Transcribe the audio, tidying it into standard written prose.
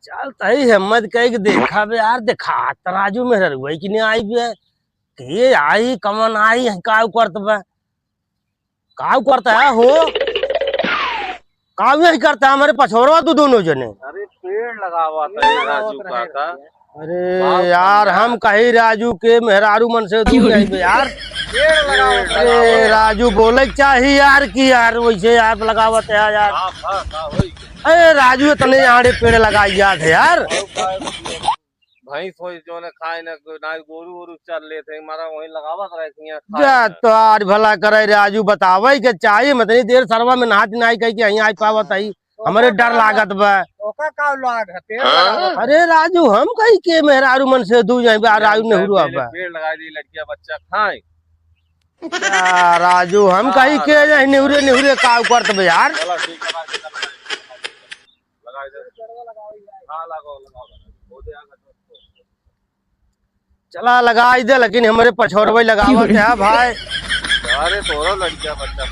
चल तही हिम्मत कह के देखा बे यार, देखा तराजू में रुई कि नहीं आई बे, के आई कमन आई काव करत बे, काव करता है हो, काव ही करता है हमारे पछोरवा तू दोनों जने। अरे पेड़ लगा हुआ था ये राजू काका। अरे यार हम कही राजू के मेहरारू मन से दूर जाइबे यार। पेड़ लगा हुआ था। अरे राजू बोले चाहिए यार कि यार वैसे यार लगावत है यार। अरे राजू इतने आड़े पेड़ लगाई जाते यार। भैंस हो जो ने खाए ना गोरू वोरू चल लेते हमारा वही लगावत रहती है। जा तो आज भला करे राजू बतावे के चाहिए मत नहीं देर सरवा में नहा नहीं कह के यहीं आ पावत आई हमारे डर लागत बा। अरे राजू हम कही के मेहरारू मन से दूर जाए राजू नेहरू अब पेड़ लगा दी लड़कियां बच्चा खाए। राजू हम कही के नेहुरे नेहुरे काव करत बे यार। चला लगा दे लेकिन हमारे पछोरवे लगावत है भाई। अरे तोरो लड़कियां बच्चा